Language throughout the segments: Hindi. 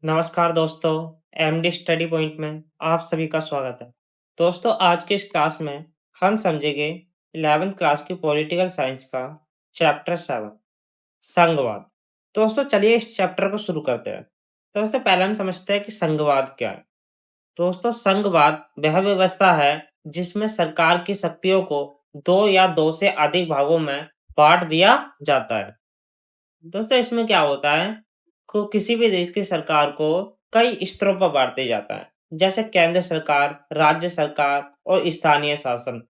नमस्कार दोस्तों, एमडी स्टडी पॉइंट में आप सभी का स्वागत है। दोस्तों आज की इस क्लास में हम समझेंगे 11th क्लास की पॉलिटिकल साइंस का चैप्टर 7 संघवाद। दोस्तों चलिए इस चैप्टर को शुरू करते हैं। दोस्तों पहले हम समझते हैं कि संघवाद क्या है। दोस्तों संघवाद वह व्यवस्था है जिसमें सरकार की शक्तियों को दो या दो से अधिक भागों में बांट दिया जाता है। दोस्तों इसमें क्या होता है को किसी भी देश की सरकार को कई स्तरों पर बांटा जाता है, जैसे केंद्र सरकार, राज्य सरकार और स्थानीय शासन।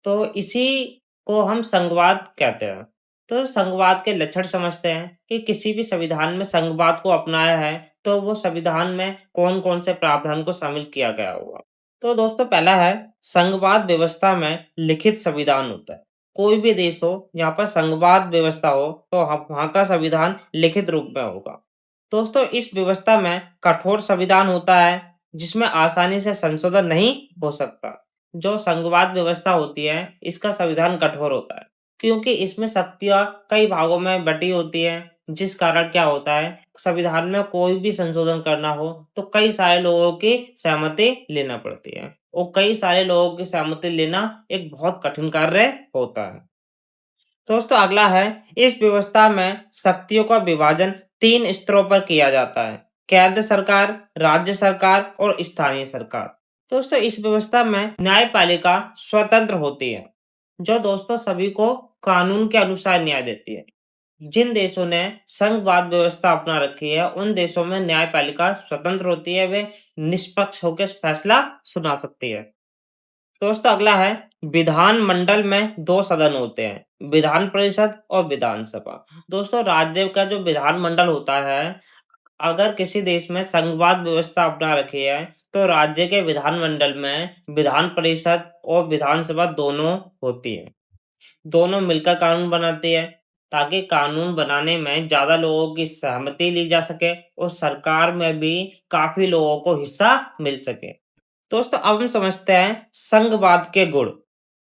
तो इसी को हम संघवाद कहते हैं। तो संघवाद के लक्षण समझते हैं कि किसी भी संविधान में संघवाद को अपनाया है तो वो संविधान में कौन-कौन से प्रावधान को शामिल किया गया होगा। तो दोस्तों पहला है संघवाद व्यवस्था में लिखित संविधान होता है। कोई भी देश हो यहाँ पर संघवाद व्यवस्था हो तो वहाँ का संविधान लिखित रूप में होगा। दोस्तों इस व्यवस्था में कठोर संविधान होता है जिसमें आसानी से संशोधन नहीं हो सकता। जो संघवाद व्यवस्था होती है इसका संविधान कठोर होता है क्योंकि इसमें शक्तियाँ कई भागों में बटी होती है, जिस कारण क्या होता है संविधान में कोई भी संशोधन करना हो तो कई सारे लोगों की सहमति लेना पड़ती है और कई सारे लोगों की सहमति लेना एक बहुत कठिन कार्य होता है। दोस्तों अगला है इस व्यवस्था में शक्तियों का विभाजन 3 स्तरों पर किया जाता है, केंद्र सरकार, राज्य सरकार और स्थानीय सरकार। दोस्तों इस व्यवस्था में न्यायपालिका स्वतंत्र होती है, जो दोस्तों सभी को कानून के अनुसार न्याय देती है। जिन देशों ने संघवाद व्यवस्था अपना रखी है उन देशों में न्यायपालिका स्वतंत्र होती है, वे निष्पक्ष होकर फैसला सुना सकती है। दोस्तों अगला है विधानमंडल में 2 सदन होते हैं, विधान परिषद और विधानसभा। दोस्तों राज्य का जो विधानमंडल होता है, अगर किसी देश में संघवाद व्यवस्था अपना रखी है तो राज्य के विधानमंडल में विधान परिषद और विधानसभा दोनों होती है। दोनों मिलकर कानून बनाती है ताकि कानून बनाने में ज्यादा लोगों की सहमति ली जा सके और सरकार में भी काफी लोगों को हिस्सा मिल सके। दोस्तों अब हम समझते हैं संघवाद के गुण।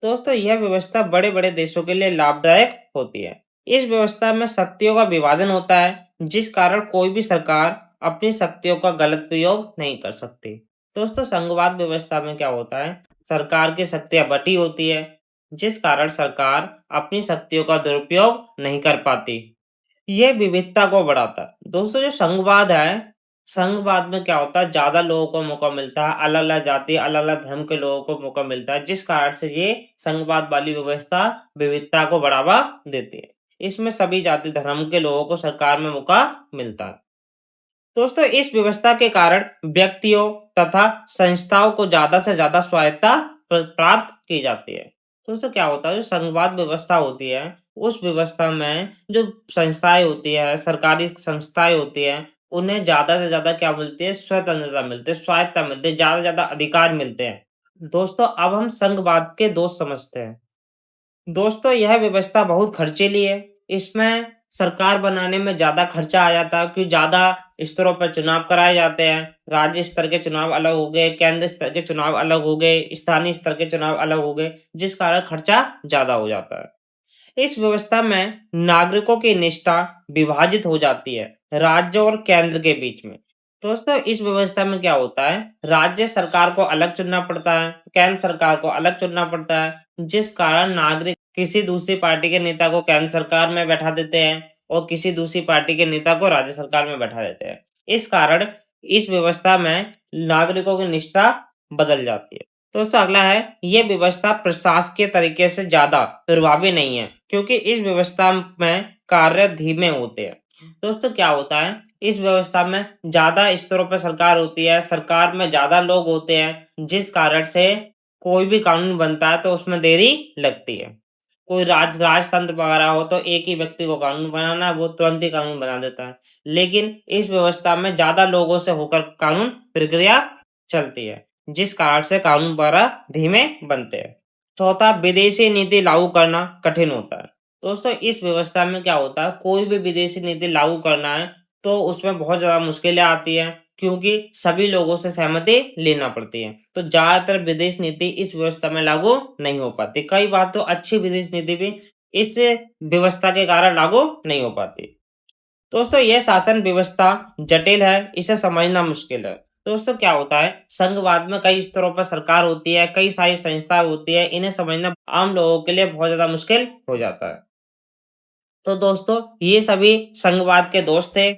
दोस्तों यह व्यवस्था बड़े-बड़े देशों के लिए लाभदायक होती है। इस व्यवस्था में शक्तियों का विभाजन होता है, जिस कारण कोई भी सरकार अपनी शक्तियों का गलत प्रयोग नहीं कर सकती। दोस्तों संघवाद व्यवस्था में क्या होता है, सरकार की शक्तियां बटी होती है, जिस कारण सरकार अपनी शक्तियों का दुरुपयोग नहीं कर पाती। ये विविधता को बढ़ाता है। दोस्तों जो संघवाद है, संघवाद में क्या होता है ज़्यादा लोगों को मौका मिलता है, अलग-अलग जाति, अलग-अलग धर्म के लोगों को मौका मिलता है, जिस कारण से ये संघवाद वाली व्यवस्था विविधता को बढ़ावा देती है। इसमें सभी जाति धर्म के लोगों को सरकार में मौका मिलता है। दोस्तों इस व्यवस्था के कारण व्यक्तियों तथा संस्थाओं को ज़्यादा से ज़्यादा स्वायत्तता प्राप्त की जाती है। दोस्तों क्या होता है जो संघवाद व्यवस्था होती है, उस व्यवस्था में जो संस्थाएँ होती है, सरकारी संस्थाएँ होती हैं, उन्हें ज़्यादा से ज़्यादा क्या मिलती है स्वतंत्रता मिलती है, स्वायत्तता मिलती है, ज़्यादा से ज़्यादा अधिकार मिलते हैं। दोस्तों अब हम संघवाद के दोष समझते हैं। दोस्तों यह व्यवस्था बहुत खर्चीली है। इसमें सरकार बनाने में ज़्यादा खर्चा आ जाता है क्योंकि ज़्यादा स्तरों पर चुनाव कराए जाते हैं। राज्य स्तर के चुनाव अलग हो गए, केंद्र स्तर के चुनाव अलग हो गए, स्थानीय स्तर के चुनाव अलग हो गए, जिस कारण खर्चा ज़्यादा हो जाता है। इस व्यवस्था में नागरिकों की निष्ठा विभाजित हो जाती है, राज्य और केंद्र के बीच में। दोस्तों इस व्यवस्था में क्या होता है, राज्य सरकार को अलग चुनना पड़ता है, केंद्र सरकार को अलग चुनना पड़ता है, जिस कारण नागरिक किसी दूसरी पार्टी के नेता को केंद्र सरकार में बैठा देते हैं और किसी दूसरी पार्टी के नेता को राज्य सरकार में बैठा देते हैं। इस कारण इस व्यवस्था में नागरिकों की निष्ठा बदल जाती है। दोस्तों अगला है ये व्यवस्था प्रशासकीय तरीके से ज्यादा प्रभावी नहीं है क्योंकि इस व्यवस्था में कार्य धीमे होते हैं। दोस्तों क्या होता है इस व्यवस्था में ज्यादा स्तरों पर सरकार होती है, सरकार में ज्यादा लोग होते हैं, जिस कारण से कोई भी कानून बनता है तो उसमें देरी लगती है। कोई राजतंत्र वगैरह हो तो एक ही व्यक्ति को कानून बनाना है, वो तुरंत ही कानून बना देता है। लेकिन इस व्यवस्था में ज़्यादा लोगों से होकर कानून प्रक्रिया चलती है, जिस कारण से कानून वगैरह धीमे बनते हैं। चौथा विदेशी नीति लागू करना कठिन होता है। दोस्तों इस व्यवस्था में क्या होता है कोई भी विदेशी नीति लागू करना है तो उसमें बहुत ज़्यादा मुश्किलें आती हैं क्योंकि सभी लोगों से सहमति लेना पड़ती है। तो ज़्यादातर विदेश नीति इस व्यवस्था में लागू नहीं हो पाती। कई बार तो अच्छी विदेश नीति भी इस व्यवस्था के कारण लागू नहीं हो पाती। दोस्तों ये शासन व्यवस्था जटिल है, इसे समझना मुश्किल है। दोस्तों क्या होता है, संघवाद में कई स्तरों पर सरकार होती है, कई सारी संस्थाएं होती है, इन्हें समझना आम लोगों के लिए बहुत ज़्यादा मुश्किल हो जाता है। तो दोस्तों ये सभी संघवाद के दोस्त थे।